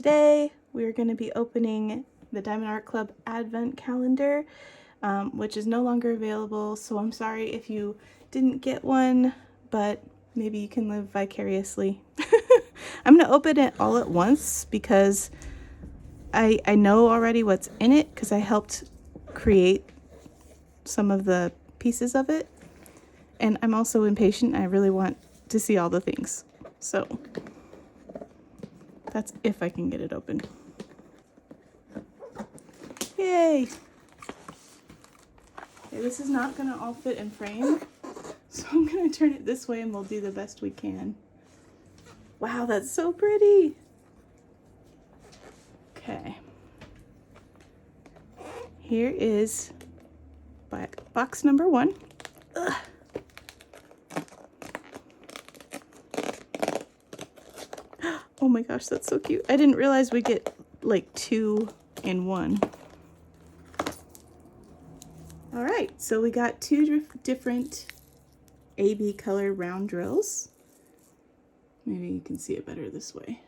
today we're going to be opening the Diamond Art Club Advent Calendar, which is no longer available, so I'm sorry if you didn't get one, but maybe you can live vicariously. I'm going to open it all at once because I know already what's in it because I helped create some of the pieces of it, and I'm also impatient. I really want to see all the things, so that's if I can get it open. Yay! Okay, this is not gonna all fit in frame, so I'm gonna turn it this way and we'll do the best we can. Wow, that's so pretty! Okay. Here is box number 1. Ugh. Oh my gosh, that's so cute. I didn't realize we get like 2 in 1. All right, so we got 2 different AB color round drills. Maybe you can see it better this way.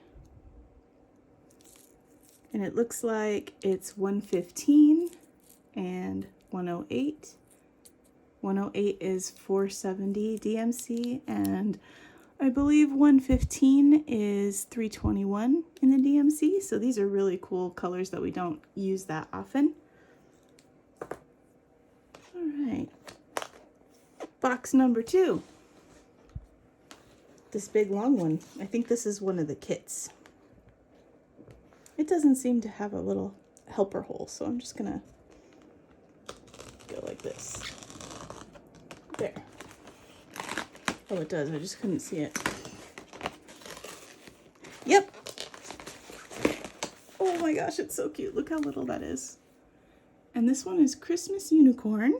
And it looks like it's 115 and 108. 108 is 470 DMC, and I believe 115 is 321 in the DMC. So these are really cool colors that we don't use that often. All right, box number 2. This big long one. I think this is one of the kits. It doesn't seem to have a little helper hole, so I'm just gonna go like this. There. Oh, it does. I just couldn't see it. Yep. Oh my gosh, it's so cute. Look how little that is. And this one is Christmas Unicorn.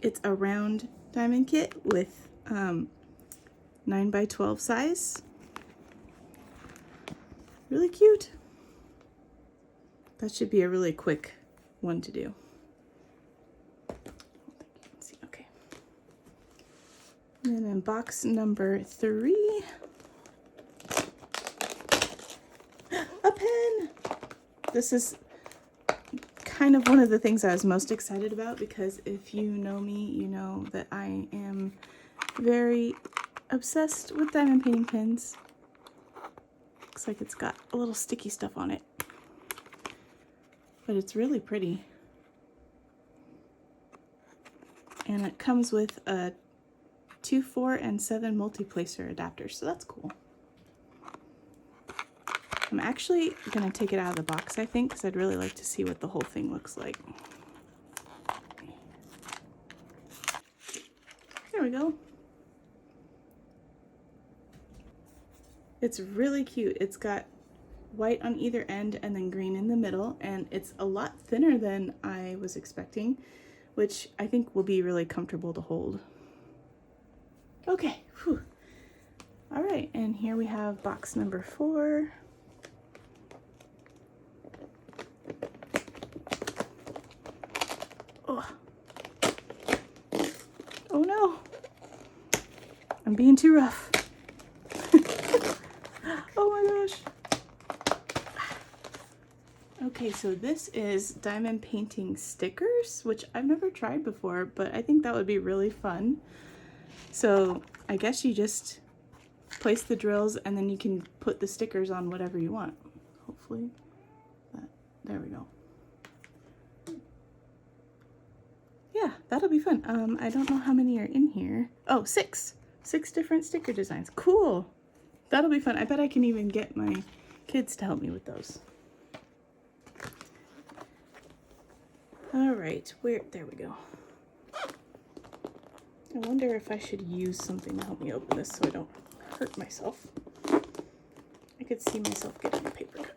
It's a round diamond kit with 9x12 size. Really cute. That should be a really quick one to do. I don't think you can see. Okay. And then in box number 3, a pen. This is kind of one of the things I was most excited about because if you know me, you know that I am very obsessed with diamond painting pens. Looks like it's got a little sticky stuff on it, but it's really pretty. And it comes with a 2, 4, and 7 multi-placer adapters, so that's cool. I'm actually gonna take it out of the box, I think, because I'd really like to see what the whole thing looks like. There we go. It's really cute. It's got white on either end and then green in the middle, and it's a lot thinner than I was expecting, which I think will be really comfortable to hold. Okay, whew. All right, and here we have box number 4. Oh. Oh no, I'm being too rough. Oh my gosh. Okay, so this is diamond painting stickers, which I've never tried before, but I think that would be really fun. So I guess you just place the drills and then you can put the stickers on whatever you want. Hopefully there we go. Yeah, that'll be fun. I don't know how many are in here. Oh, 6 different sticker designs. Cool. That'll be fun. I bet I can even get my kids to help me with those. All right, there we go. I wonder if I should use something to help me open this so I don't hurt myself. I could see myself getting a paper cut.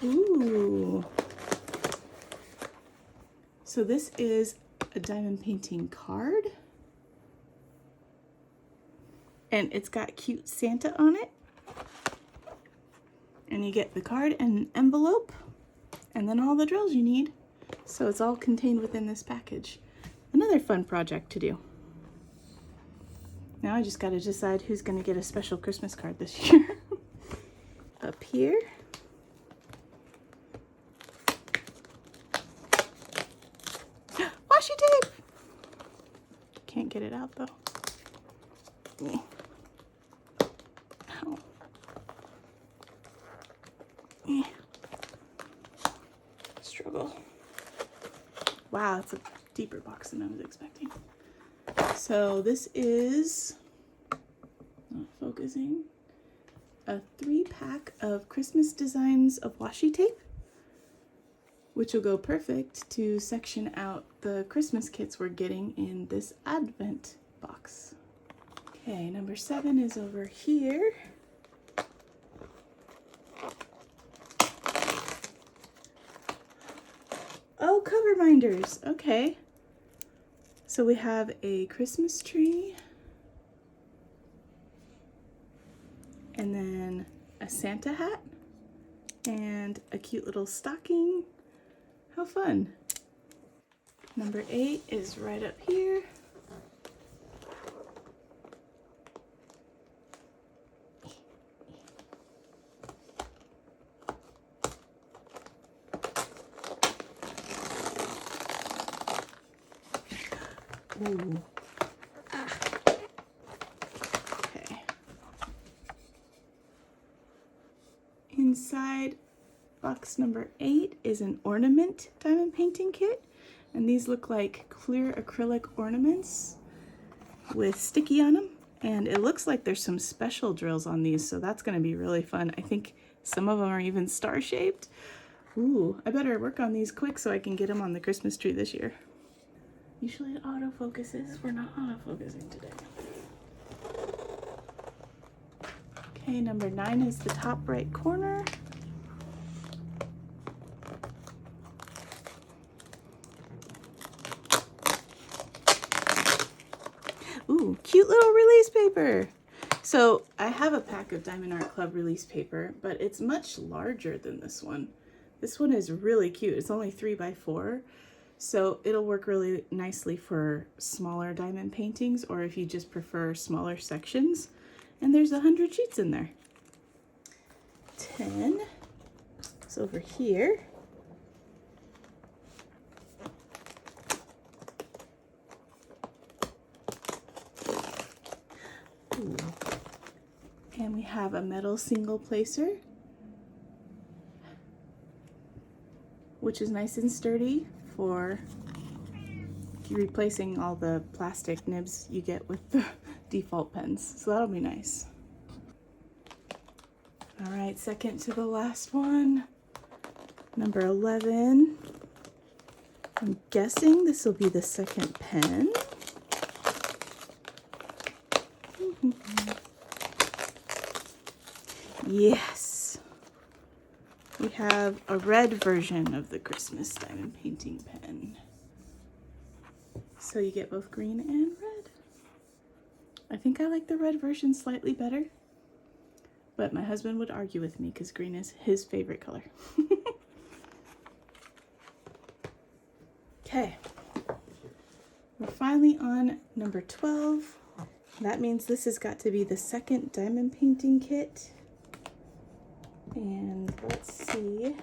Ooh. So this is a diamond painting card. And it's got cute Santa on it. And you get the card and an envelope, and then all the drills you need. So it's all contained within this package. Another fun project to do. Now I just got to decide who's going to get a special Christmas card this year. Up here. Washi tape! Can't get it out though. Ow. Struggle. Wow, it's a deeper box than I was expecting. So this is, not focusing, a 3-pack of Christmas designs of washi tape, which will go perfect to section out the Christmas kits we're getting in this Advent box. Okay, number 7 is over here. Oh, cover binders. Okay. So we have a Christmas tree, and then a Santa hat, and a cute little stocking. How fun. Number 8 is right up here. Ooh. Okay. Inside box number 8 is an ornament diamond painting kit, and these look like clear acrylic ornaments with sticky on them, and it looks like there's some special drills on these, so that's going to be really fun. I think some of them are even star shaped. Ooh, I better work on these quick so I can get them on the Christmas tree this year. Usually it autofocuses. We're not autofocusing today. Okay, number 9 is the top right corner. Ooh, cute little release paper. So I have a pack of Diamond Art Club release paper, but it's much larger than this one. This one is really cute. It's only 3x4. So it'll work really nicely for smaller diamond paintings, or if you just prefer smaller sections. And there's 100 sheets in there. 10 is over here. Ooh. And we have a metal single placer, which is nice and sturdy for replacing all the plastic nibs you get with the default pens. So that'll be nice. All right, second to the last one, number 11. I'm guessing this will be the second pen. Yes. We have a red version of the Christmas diamond painting pen. So you get both green and red. I think I like the red version slightly better, but my husband would argue with me because green is his favorite color. Okay, we're finally on number 12. That means this has got to be the second diamond painting kit. And let's see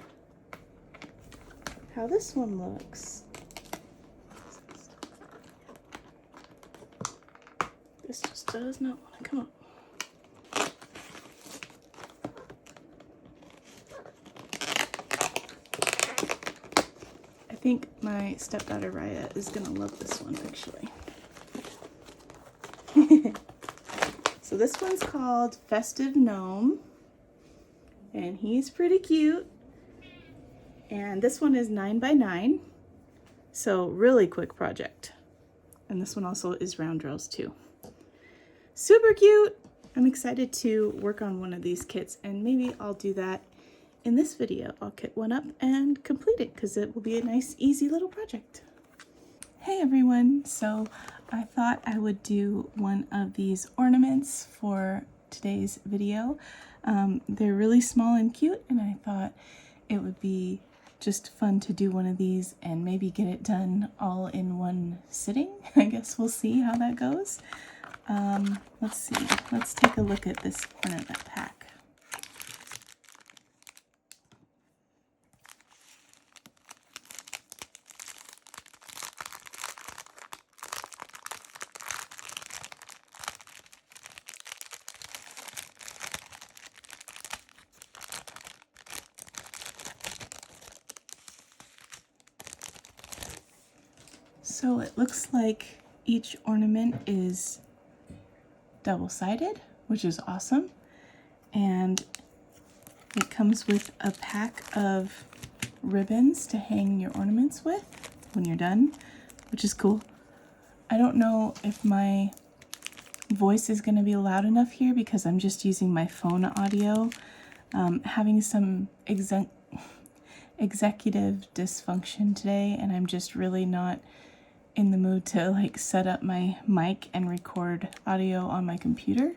how this one looks. This just does not want to come up. I think my stepdaughter Raya is gonna love this one actually. So this one's called Festive Gnome, and he's pretty cute. And this one is 9x9, so really quick project. And this one also is round drills too. Super cute. I'm excited to work on one of these kits, and maybe I'll do that in this video. I'll kit one up and complete it because it will be a nice, easy little project. Hey everyone, so I thought I would do one of these ornaments for today's video. They're really small and cute, and I thought it would be just fun to do one of these and maybe get it done all in one sitting. I guess we'll see how that goes. Let's see. Let's take a look at this ornament pack. So it looks like each ornament is double-sided, which is awesome. And it comes with a pack of ribbons to hang your ornaments with when you're done, which is cool. I don't know if my voice is going to be loud enough here because I'm just using my phone audio. Having some executive dysfunction today, and I'm just really not in the mood to like set up my mic and record audio on my computer.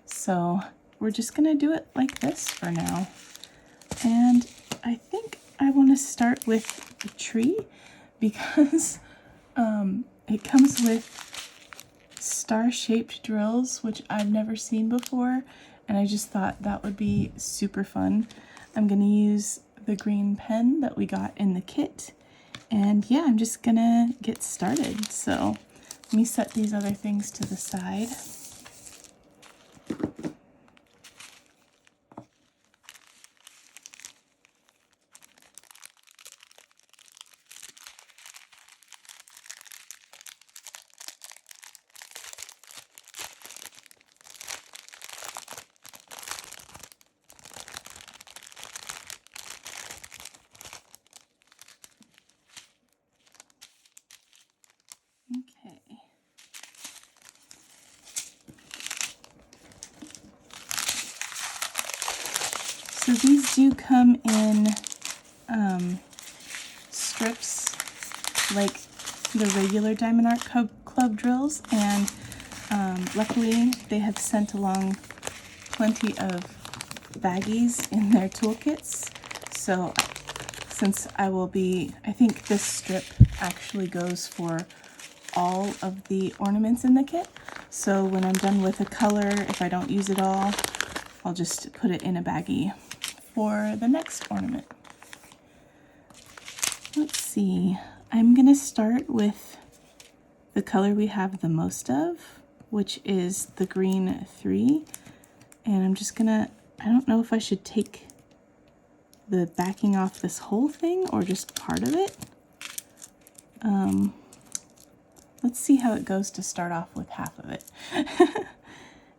So we're just gonna do it like this for now. And I think I want to start with the tree because it comes with star-shaped drills, which I've never seen before, and I just thought that would be super fun. I'm gonna use the green pen that we got in the kit. And yeah, I'm just gonna get started. So let me set these other things to the side. Okay. So these do come in strips like the regular Diamond Art Club drills, and luckily they have sent along plenty of baggies in their toolkits. So since I think this strip actually goes for all of the ornaments in the kit. So when I'm done with a color, if I don't use it all, I'll just put it in a baggie for the next ornament. Let's see. I'm gonna start with the color we have the most of, which is the green 3. And I'm just gonna, I don't know if I should take the backing off this whole thing or just part of it. Let's see how it goes to start off with half of it.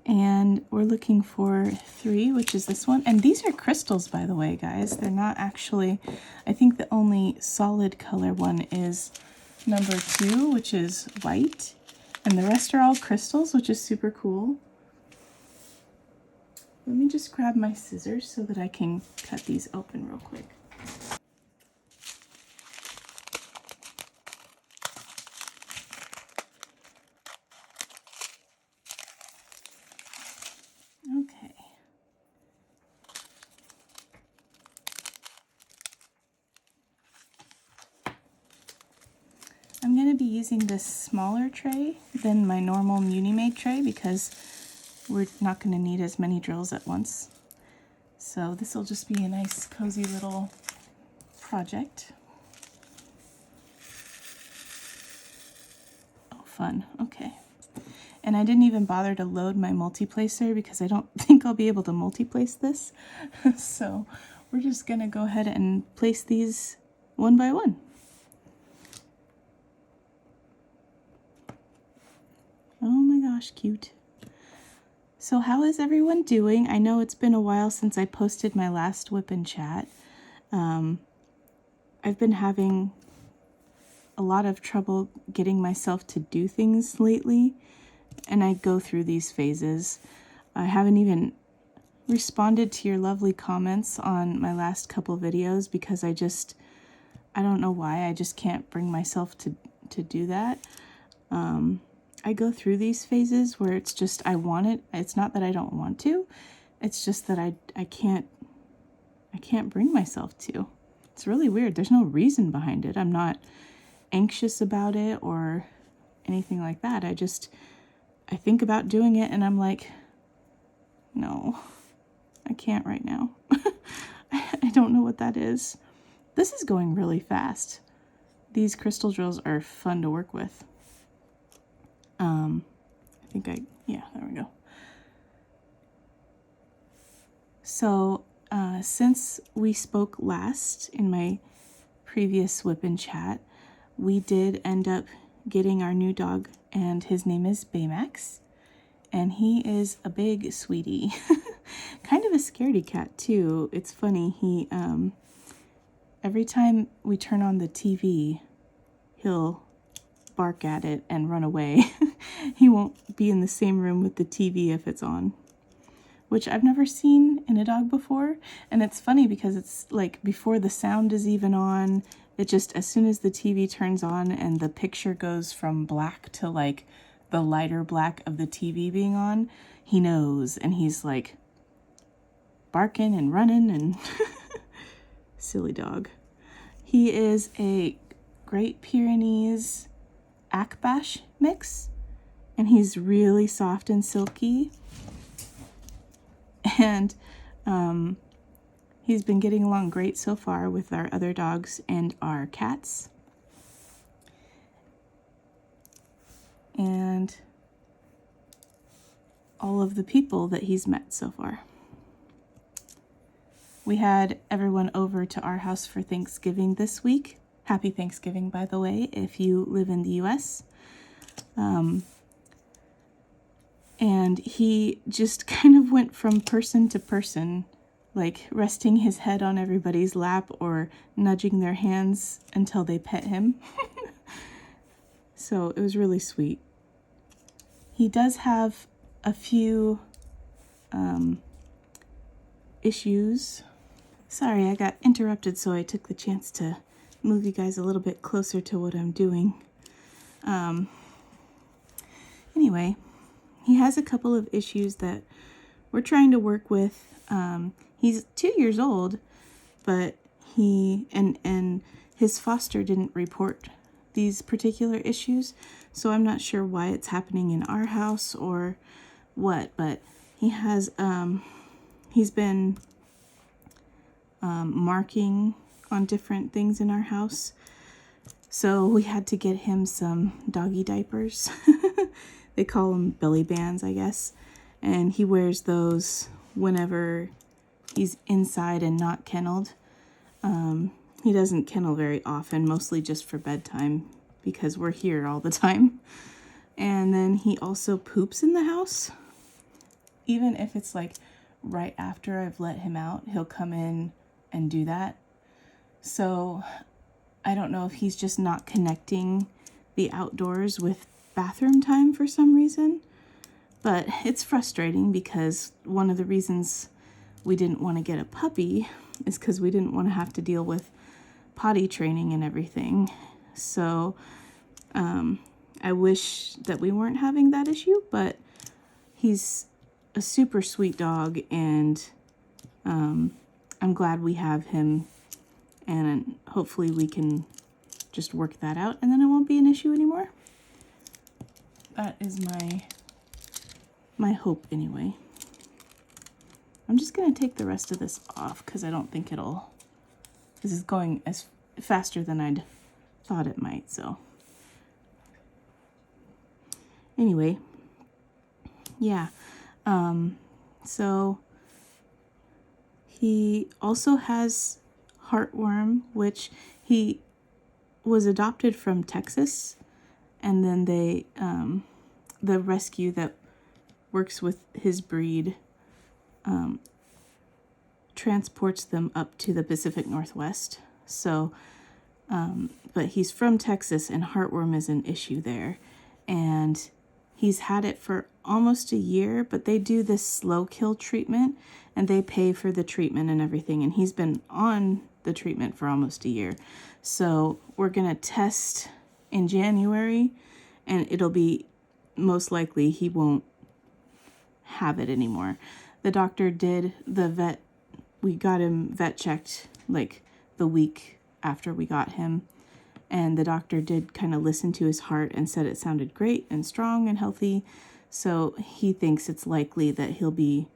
And we're looking for 3, which is this one. And these are crystals, by the way, guys. They're not actually, I think the only solid color one is number 2, which is white. And the rest are all crystals, which is super cool. Let me just grab my scissors so that I can cut these open real quick. Okay. I'm going to be using this smaller tray than my normal Muni-Made tray because we're not going to need as many drills at once. So this will just be a nice cozy little project. Oh, fun. Okay. And I didn't even bother to load my multi-placer because I don't think I'll be able to multi-place this. So we're just going to go ahead and place these one by one. Oh my gosh, cute. So how is everyone doing? I know it's been a while since I posted my last WIP and chat. I've been having a lot of trouble getting myself to do things lately, and I go through these phases. I haven't even responded to your lovely comments on my last couple videos because I don't know why, I just can't bring myself to do that. I go through these phases where it's just I want it. It's not that I don't want to. It's just that I can't bring myself to. It's really weird. There's no reason behind it. I'm not anxious about it or anything like that. I think about doing it and I'm like, no, I can't right now. I don't know what that is. This is going really fast. These crystal drills are fun to work with. Yeah, there we go. So, since we spoke last in my previous WIP and chat, we did end up getting our new dog, and his name is Baymax, and he is a big sweetie. Kind of a scaredy cat too. It's funny, he every time we turn on the TV, he'll bark at it and run away. He won't be in the same room with the TV if it's on, which I've never seen in a dog before. And it's funny because it's like before the sound is even on, it just, as soon as the TV turns on and the picture goes from black to like the lighter black of the TV being on, he knows, and he's like barking and running and silly dog. He is a Great Pyrenees Akbash mix, and he's really soft and silky. And he's been getting along great so far with our other dogs and our cats. And all of the people that he's met so far. We had everyone over to our house for Thanksgiving this week. Happy Thanksgiving, by the way, if you live in the US. And he just kind of went from person to person, like resting his head on everybody's lap or nudging their hands until they pet him. So it was really sweet. He does have a few issues. Sorry, I got interrupted, so I took the chance to move you guys a little bit closer to what I'm doing. Anyway, he has a couple of issues that we're trying to work with. He's 2 years old, but he and his foster didn't report these particular issues, so I'm not sure why it's happening in our house or what, but he has he's been marking on different things in our house, so we had to get him some doggy diapers. They call them belly bands, I guess, and he wears those whenever he's inside and not kenneled. He doesn't kennel very often, mostly just for bedtime because we're here all the time. And then he also poops in the house. Even if it's like right after I've let him out, he'll come in and do that. So I don't know if he's just not connecting the outdoors with bathroom time for some reason, but it's frustrating because one of the reasons we didn't want to get a puppy is because we didn't want to have to deal with potty training and everything. So I wish that we weren't having that issue, but he's a super sweet dog, and I'm glad we have him, and hopefully we can just work that out and then it won't be an issue anymore. That is my hope anyway. I'm just going to take the rest of this off because I don't think this is going as faster than I'd thought it might, so. Anyway, yeah, so he also has heartworm, which he was adopted from Texas, and then they, the rescue that works with his breed, transports them up to the Pacific Northwest. So, but he's from Texas, and heartworm is an issue there, and he's had it for almost a year, but they do this slow kill treatment, and they pay for the treatment and everything, and he's been on the treatment for almost a year. So we're gonna test in January, and it'll be most likely he won't have it anymore. The doctor did the vet, we got him vet checked like the week after we got him. And the doctor did kind of listen to his heart and said it sounded great and strong and healthy. So he thinks it's likely that he'll be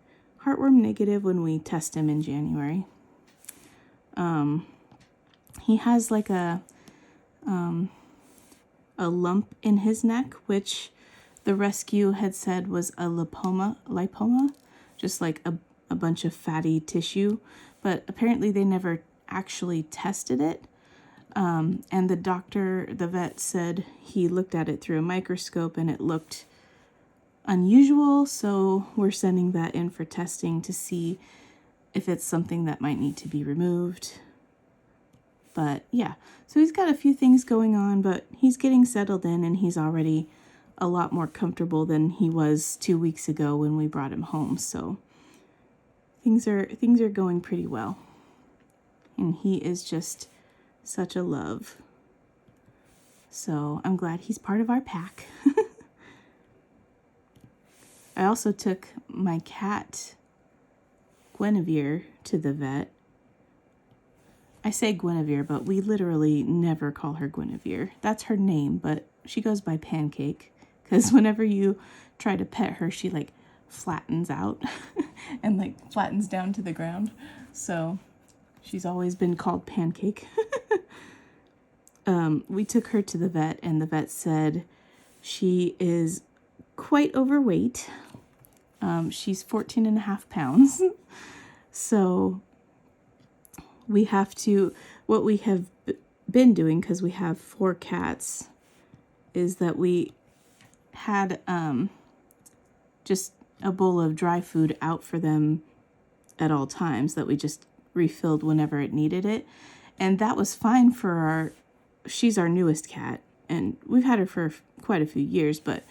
heartworm negative when we test him in January. He has like a lump in his neck, which the rescue had said was a lipoma, just like a bunch of fatty tissue. But apparently they never actually tested it. And the vet said he looked at it through a microscope and it looked unusual. So we're sending that in for testing to see if it's something that might need to be removed. But yeah, so he's got a few things going on, but he's getting settled in and he's already a lot more comfortable than he was 2 weeks ago when we brought him home. So things are going pretty well. And he is just such a love. So I'm glad he's part of our pack. I also took my cat, Guinevere, to the vet. I say Guinevere, but we literally never call her Guinevere. That's her name, but she goes by Pancake, because whenever you try to pet her, she like flattens out and like flattens down to the ground. So she's always been called Pancake. We took her to the vet, and the vet said she is quite overweight. She's 14.5 pounds. So what we have been doing, because we have 4 cats, is that we had just a bowl of dry food out for them at all times that we just refilled whenever it needed it. And that was fine for she's our newest cat, and we've had her for quite a few years, but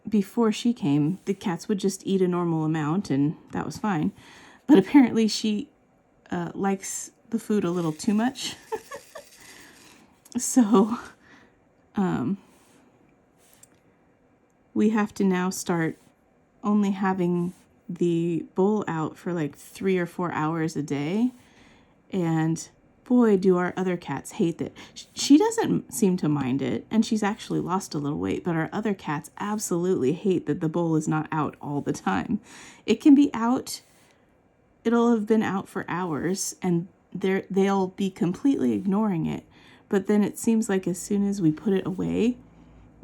before she came, the cats would just eat a normal amount, and that was fine. But apparently she likes the food a little too much. So we have to now start only having the bowl out for like 3 or 4 hours a day. And boy, do our other cats hate that. She doesn't seem to mind it, and she's actually lost a little weight, but our other cats absolutely hate that the bowl is not out all the time. It can be out, it'll have been out for hours, and they'll be completely ignoring it. But then it seems like as soon as we put it away,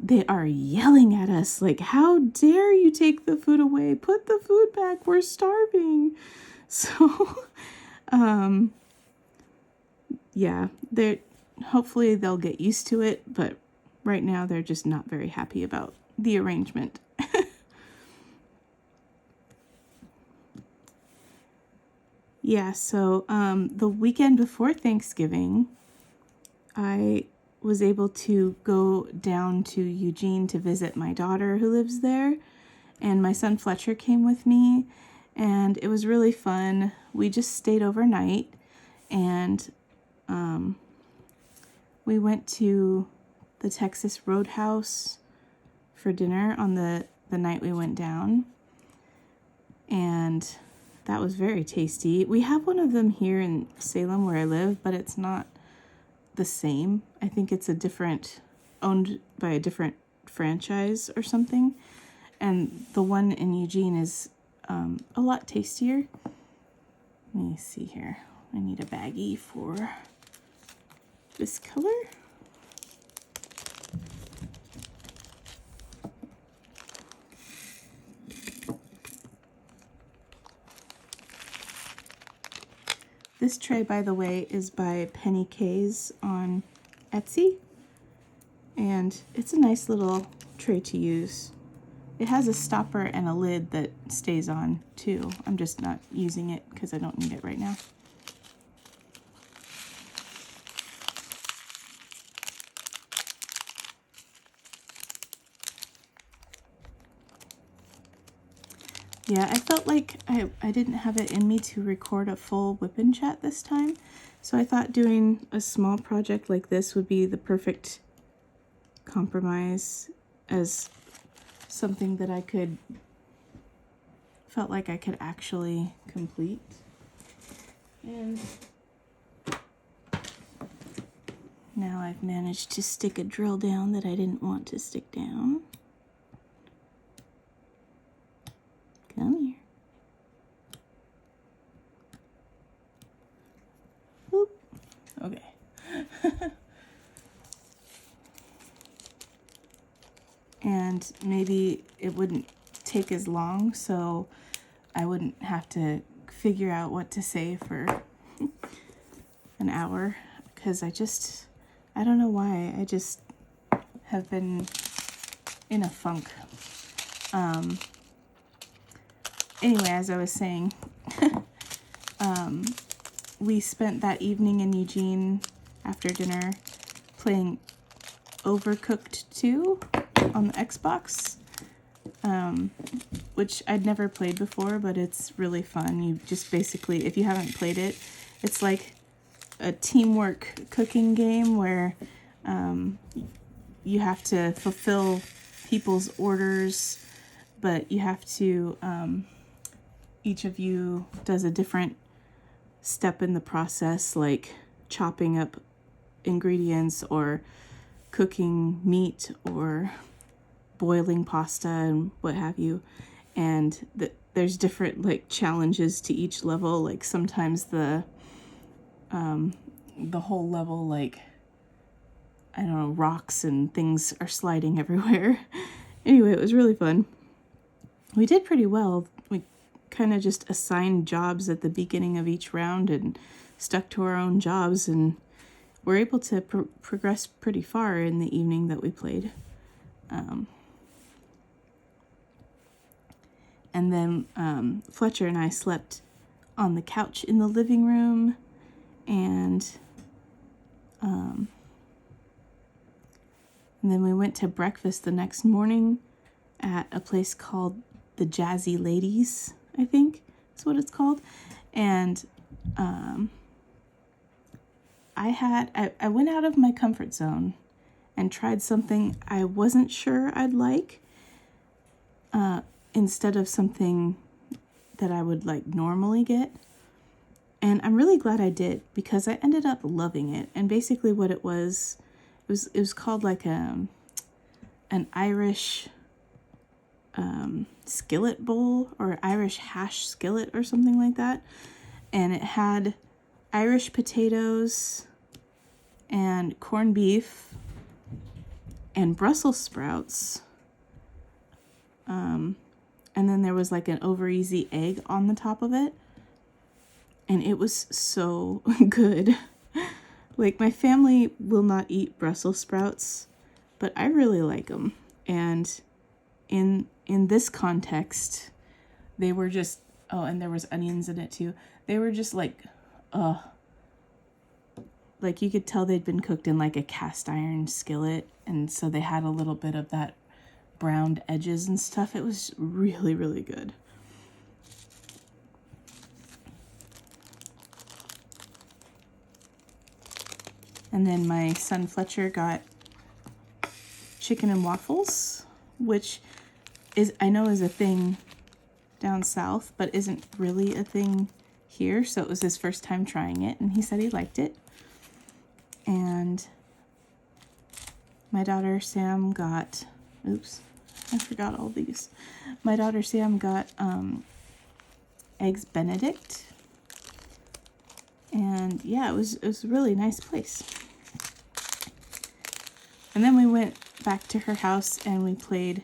they are yelling at us like, how dare you take the food away? Put the food back. We're starving. So, yeah, hopefully they'll get used to it, but right now they're just not very happy about the arrangement. Yeah, so the weekend before Thanksgiving, I was able to go down to Eugene to visit my daughter who lives there, and my son Fletcher came with me, and it was really fun. We just stayed overnight, and we went to the Texas Roadhouse for dinner on the night we went down, and that was very tasty. We have one of them here in Salem where I live, but it's not the same. I think it's owned by a different franchise or something, and the one in Eugene is a lot tastier. Let me see here. I need a baggie for this color. This tray, by the way, is by Penny K's on Etsy, and it's a nice little tray to use. It has a stopper and a lid that stays on too. I'm just not using it because I don't need it right now. Yeah, I felt like I didn't have it in me to record a full WIP and chat this time, so I thought doing a small project like this would be the perfect compromise as something that felt like I could actually complete. And Now I've managed to stick a drill down that I didn't want to stick down. Come here. Oop. Okay. And maybe it wouldn't take as long, so I wouldn't have to figure out what to say for an hour, because I don't know why, I just have been in a funk. Anyway, as I was saying, we spent that evening in Eugene after dinner playing Overcooked 2 on the Xbox, which I'd never played before, but it's really fun. You just basically, if you haven't played it, it's like a teamwork cooking game where you have to fulfill people's orders, but you have to, each of you does a different step in the process, like chopping up ingredients or cooking meat or boiling pasta and what have you. And there's different like challenges to each level. Like sometimes the whole level, like, I don't know, rocks and things are sliding everywhere. Anyway, it was really fun. We did pretty well. We kind of just assigned jobs at the beginning of each round and stuck to our own jobs, and we're able to progress pretty far in the evening that we played. And then Fletcher and I slept on the couch in the living room, and then we went to breakfast the next morning at a place called the Jazzy Ladies, I think is what it's called. And I went out of my comfort zone and tried something I wasn't sure I'd like, instead of something that I would like normally get. And I'm really glad I did, because I ended up loving it. And basically what it was called like an Irish skillet bowl, or Irish hash skillet or something like that. And it had Irish potatoes and corned beef and Brussels sprouts. And then there was like an over easy egg on the top of it. And it was so good. Like, my family will not eat Brussels sprouts, but I really like them. And in this context, they were just, oh, and there was onions in it too. They were just like you could tell they'd been cooked in like a cast iron skillet. And so they had a little bit of that browned edges and stuff. It was really, really good. And then my son Fletcher got chicken and waffles, which I know is a thing down south, but isn't really a thing here. So it was his first time trying it, and he said he liked it. And my daughter Sam got, oops, I forgot all these. My daughter Sam got eggs Benedict. And yeah, it was a really nice place. And then we went back to her house and we played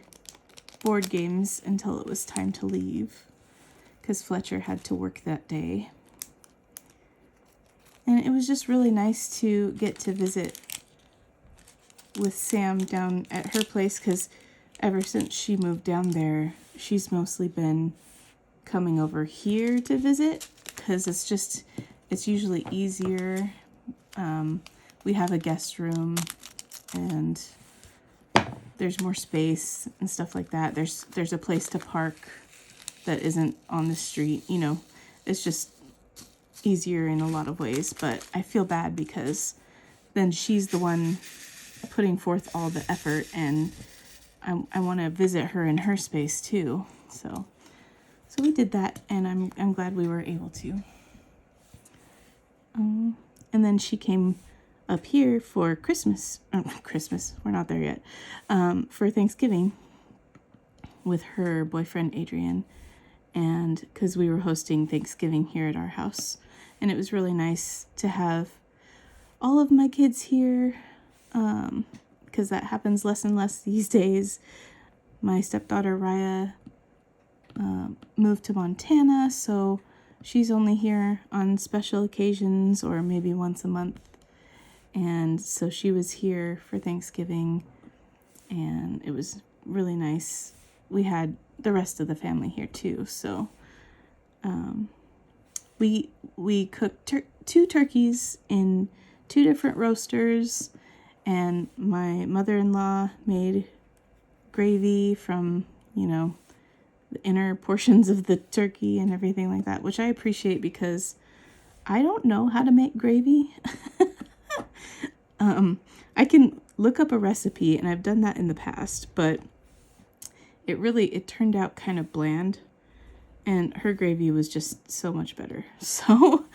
board games until it was time to leave, because Fletcher had to work that day. And it was just really nice to get to visit with Sam down at her place, because ever since she moved down there, she's mostly been coming over here to visit, because it's usually easier. We have a guest room, and there's more space and stuff like that. There's a place to park that isn't on the street. You know, it's just easier in a lot of ways. But I feel bad, because then she's the one putting forth all the effort, and I want to visit her in her space too. So we did that, and I'm glad we were able to. And then she came up here for Christmas. Christmas, we're not there yet. For Thanksgiving with her boyfriend Adrian, and because we were hosting Thanksgiving here at our house, and it was really nice to have all of my kids here, because that happens less and less these days. My stepdaughter Raya moved to Montana, so she's only here on special occasions or maybe once a month. And so she was here for Thanksgiving, and it was really nice. We had the rest of the family here too, so we cooked 2 turkeys in 2 different roasters, and my mother-in-law made gravy from, the inner portions of the turkey and everything like that, which I appreciate because I don't know how to make gravy. I can look up a recipe, and I've done that in the past, but it turned out kind of bland, and her gravy was just so much better. So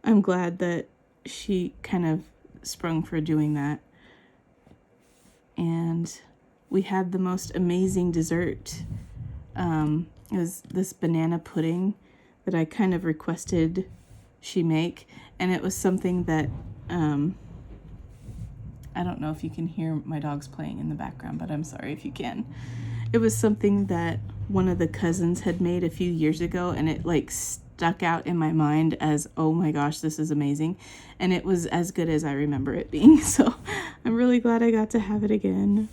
I'm glad that she kind of sprung for doing that. And we had the most amazing dessert. It was this banana pudding that I kind of requested she make, and it was something that I don't know if you can hear my dogs playing in the background, but I'm sorry if you can. It was something that one of the cousins had made a few years ago, and it stuck out in my mind as, oh my gosh, this is amazing. And it was as good as I remember it being. So I'm really glad I got to have it again.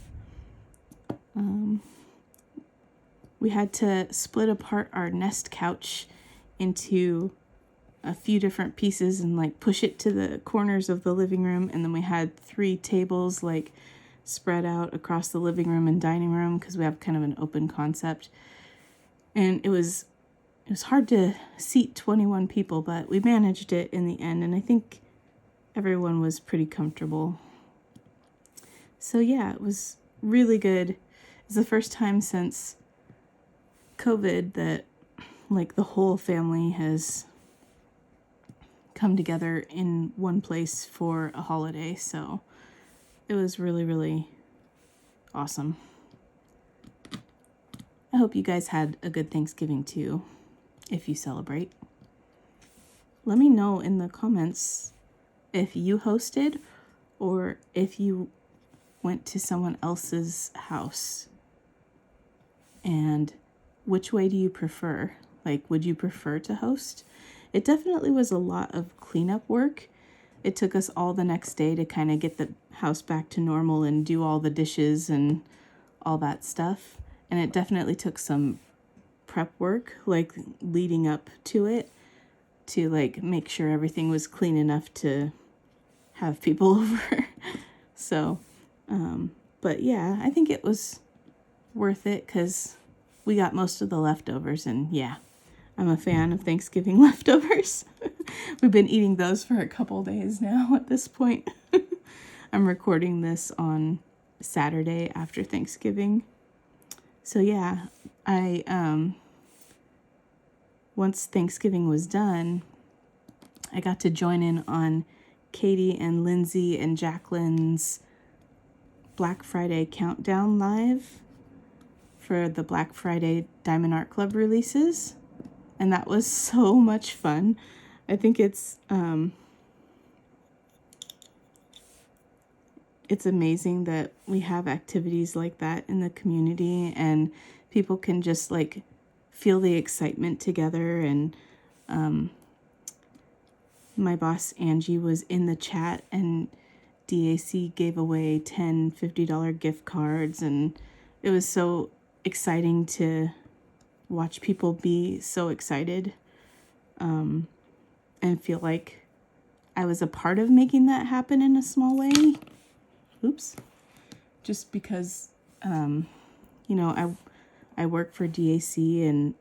We had to split apart our nest couch into a few different pieces and push it to the corners of the living room. And then we had 3 tables spread out across the living room and dining room, because we have kind of an open concept. And it was hard to seat 21 people, but we managed it in the end, and I think everyone was pretty comfortable. So yeah, it was really good. It's the first time since COVID that the whole family has come together in one place for a holiday, so it was really, really awesome. I hope you guys had a good Thanksgiving too, if you celebrate. Let me know in the comments if you hosted or if you went to someone else's house, and which way do you prefer? Would you prefer to host? It definitely was a lot of cleanup work. It took us all the next day to kind of get the house back to normal and do all the dishes and all that stuff. And it definitely took some prep work, leading up to it, to make sure everything was clean enough to have people over. So, but yeah, I think it was worth it because we got most of the leftovers, and yeah, I'm a fan of Thanksgiving leftovers. We've been eating those for a couple days now at this point. I'm recording this on Saturday after Thanksgiving. So yeah, once Thanksgiving was done, I got to join in on Katie and Lindsay and Jacqueline's Black Friday Countdown Live for the Black Friday Diamond Art Club releases. And that was so much fun. I think it's amazing that we have activities like that in the community, and people can just feel the excitement together. And my boss Angie was in the chat, and DAC gave away 10 $50 gift cards, and it was so exciting to watch people be so excited and feel like I was a part of making that happen in a small way. Oops. Just because, I work for DAC and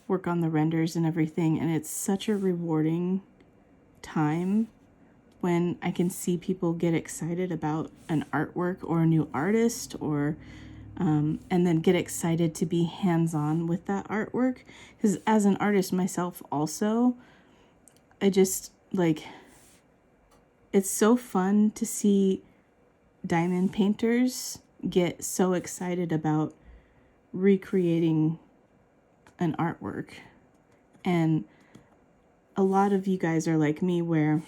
work on the renders and everything, and it's such a rewarding time when I can see people get excited about an artwork or a new artist, or and then get excited to be hands-on with that artwork. Because as an artist myself also, I just it's so fun to see diamond painters get so excited about recreating an artwork. And a lot of you guys are like me, where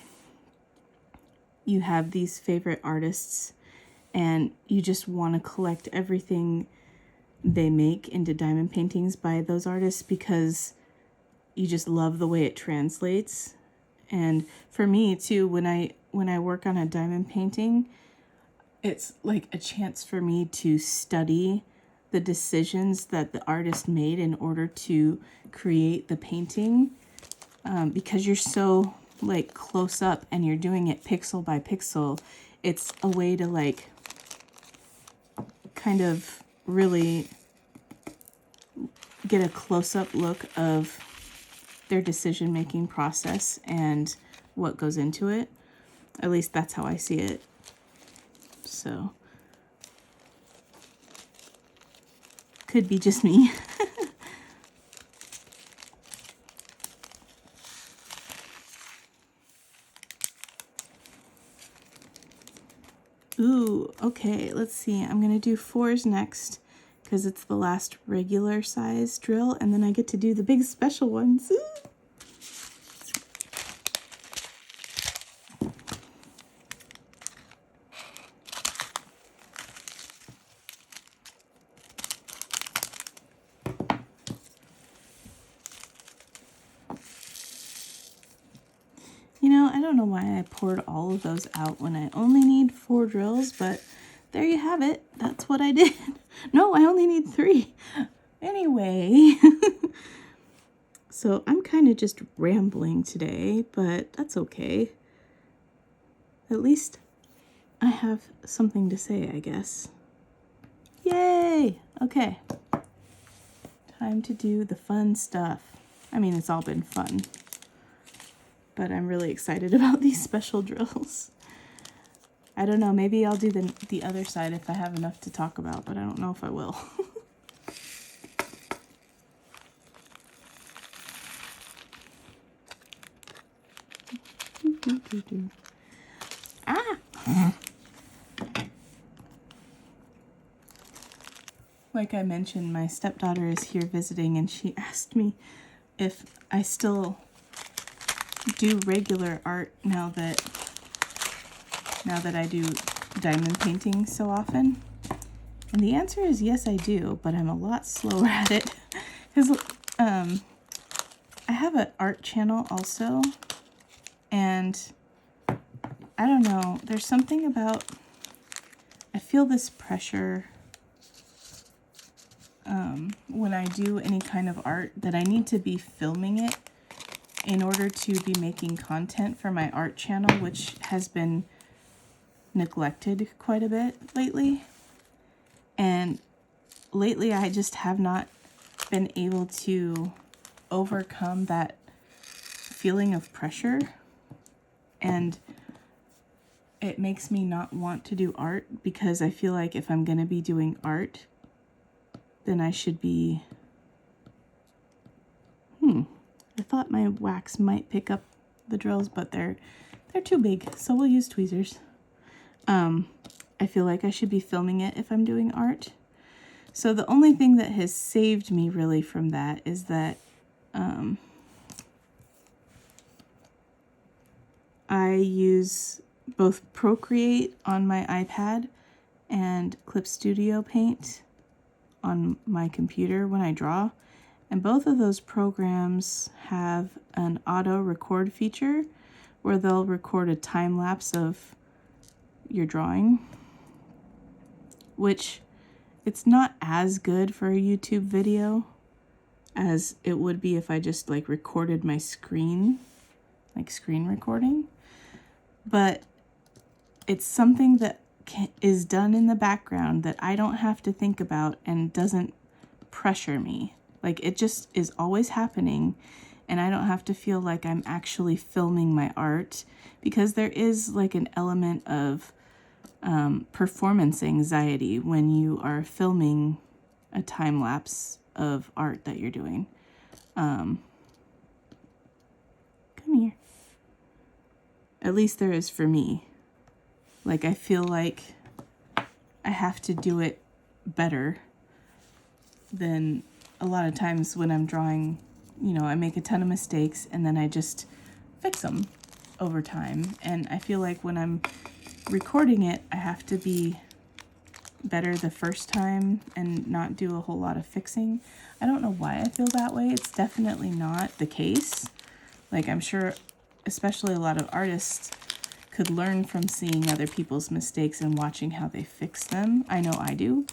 you have these favorite artists and you just want to collect everything they make into diamond paintings by those artists because you just love the way it translates. And for me too, when I work on a diamond painting, it's like a chance for me to study the decisions that the artist made in order to create the painting, because you're so like close up and you're doing it pixel by pixel. It's a way to like kind of really get a close-up look of their decision-making process and what goes into it. At least that's how I see it. So, could be just me. Ooh, okay, let's see. I'm gonna do 4s next because it's the last regular size drill, and then I get to do the big special ones. Ooh. You know, I don't know why I poured all of those out when I only need 4 drills, but there you have it. That's what I did. No, I only need 3. Anyway, so I'm kind of just rambling today, but that's okay. At least I have something to say, I guess. Yay! Okay. Time to do the fun stuff. I mean, it's all been fun, but I'm really excited about these special drills. I don't know, maybe I'll do the other side if I have enough to talk about, but I don't know if I will. Ah! Like I mentioned, my stepdaughter is here visiting, and she asked me if I still do regular art now that I do diamond painting so often. And the answer is yes, I do, but I'm a lot slower at it. Because I have an art channel also, and I don't know, there's something about, I feel this pressure when I do any kind of art that I need to be filming it in order to be making content for my art channel, which has been neglected quite a bit lately. And lately I just have not been able to overcome that feeling of pressure, and it makes me not want to do art, because I feel like if I'm going to be doing art, then I should be... I thought my wax might pick up the drills, but they're too big, so we'll use tweezers. I feel like I should be filming it if I'm doing art. So the only thing that has saved me really from that is that I use both Procreate on my iPad and Clip Studio Paint on my computer when I draw. And both of those programs have an auto record feature where they'll record a time lapse of your drawing, which it's not as good for a YouTube video as it would be if I just like recorded my screen, like screen recording. But it's something that is done in the background that I don't have to think about and doesn't pressure me. Like, it just is always happening, and I don't have to feel like I'm actually filming my art, because there is like an element of performance anxiety when you are filming a time lapse of art that you're doing. Come here. At least there is for me. Like, I feel like I have to do it better than a lot of times when I'm drawing. You know, I make a ton of mistakes and then I just fix them over time. And I feel like when I'm recording it, I have to be better the first time and not do a whole lot of fixing. I don't know why I feel that way. It's definitely not the case. Like, I'm sure, especially a lot of artists could learn from seeing other people's mistakes and watching how they fix them. I know I do.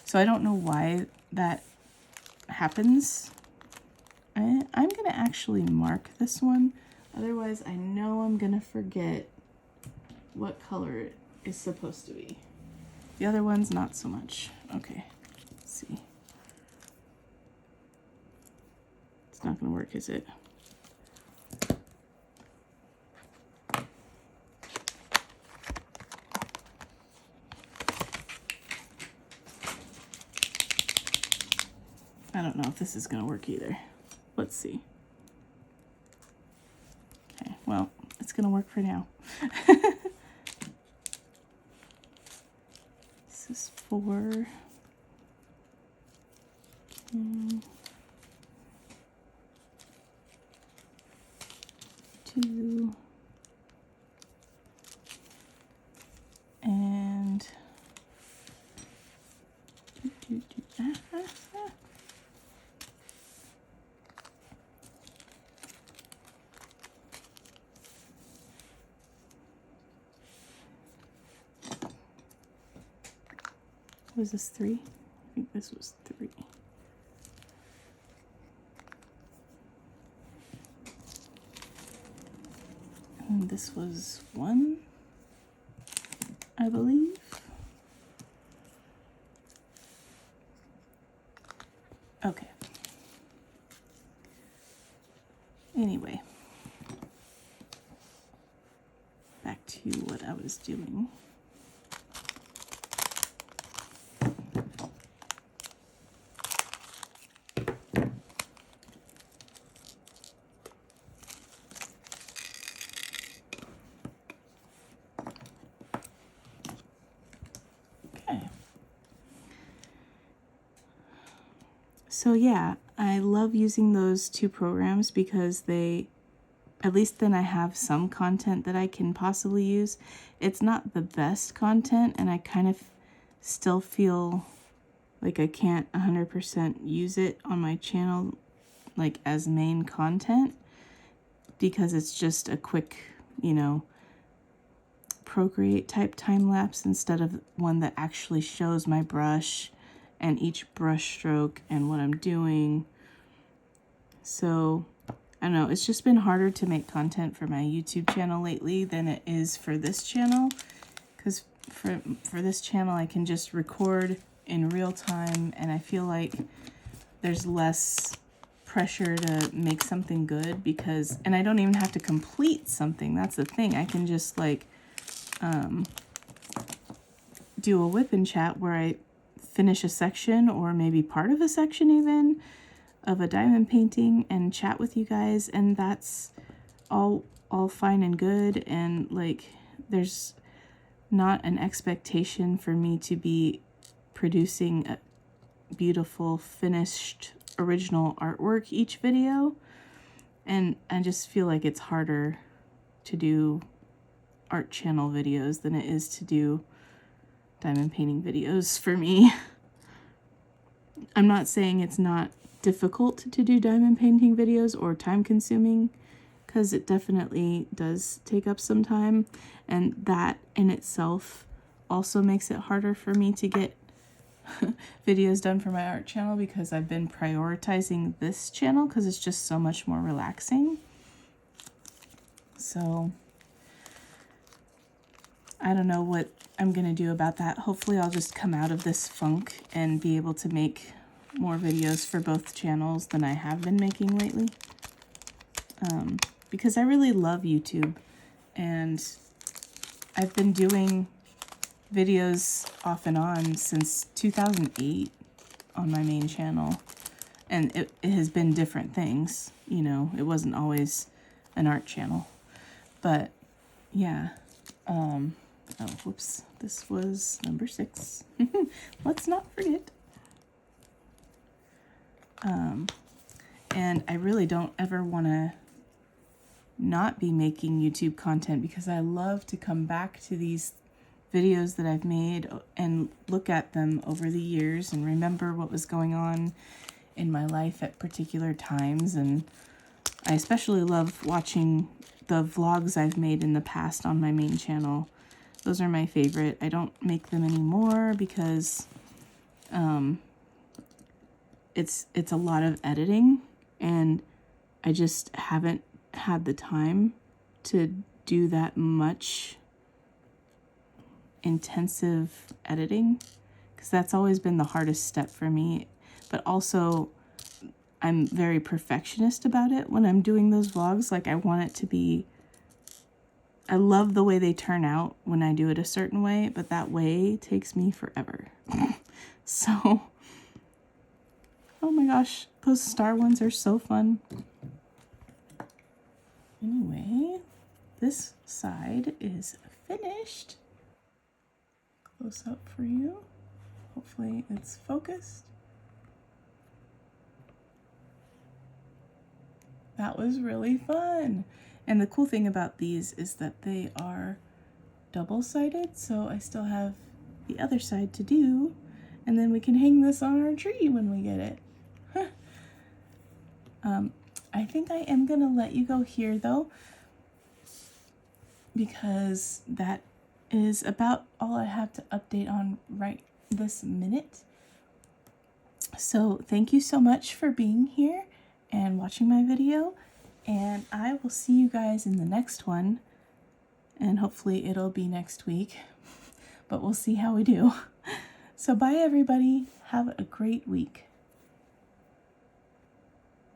So I don't know why that happens. I'm going to actually mark this one. Otherwise, I know I'm going to forget what color it is supposed to be. The other one's not so much. Okay, let's see. It's not going to work, is it? I don't know if this is going to work either. Let's see. Okay, well, it's going to work for now. This is 4. 2. And was this 3? I think this was 3. And this was 1, I believe. Okay. Anyway, back to what I was doing. So yeah, I love using those 2 programs because they, at least then I have some content that I can possibly use. It's not the best content, and I kind of still feel like I can't 100% use it on my channel, like as main content, because it's just a quick, you know, Procreate type time lapse instead of one that actually shows my brush and each brush stroke and what I'm doing. So I don't know, it's just been harder to make content for my YouTube channel lately than it is for this channel, because for this channel I can just record in real time, and I feel like there's less pressure to make something good, because, and I don't even have to complete something. That's the thing. I can just like do a WIP and chat where I finish a section, or maybe part of a section even, of a diamond painting, and chat with you guys, and that's all fine and good. And like, there's not an expectation for me to be producing a beautiful finished original artwork each video, and I just feel like it's harder to do art channel videos than it is to do diamond painting videos for me. I'm not saying it's not difficult to do diamond painting videos or time consuming, because it definitely does take up some time, and that in itself also makes it harder for me to get videos done for my art channel, because I've been prioritizing this channel because it's just so much more relaxing. So I don't know what I'm gonna do about that. Hopefully I'll just come out of this funk and be able to make more videos for both channels than I have been making lately, because I really love YouTube, and I've been doing videos off and on since 2008 on my main channel, and it has been different things, you know. It wasn't always an art channel, but yeah. Oh, whoops. This was number 6. Let's not forget. And I really don't ever want to not be making YouTube content because I love to come back to these videos that I've made and look at them over the years and remember what was going on in my life at particular times. And I especially love watching the vlogs I've made in the past on my main channel. Those are my favorite. I don't make them anymore because it's a lot of editing and I just haven't had the time to do that much intensive editing because that's always been the hardest step for me. But also I'm very perfectionist about it when I'm doing those vlogs. Like I want it to be, I love the way they turn out when I do it a certain way, but that way takes me forever. So, oh my gosh, those star ones are so fun. Anyway, this side is finished. Close up for you. Hopefully it's focused. That was really fun. And the cool thing about these is that they are double-sided, so I still have the other side to do, and then we can hang this on our tree when we get it. I think I am gonna let you go here though, because that is about all I have to update on right this minute. So thank you so much for being here and watching my video, and I will see you guys in the next one, and hopefully it'll be next week, but we'll see how we do. So bye everybody, have a great week.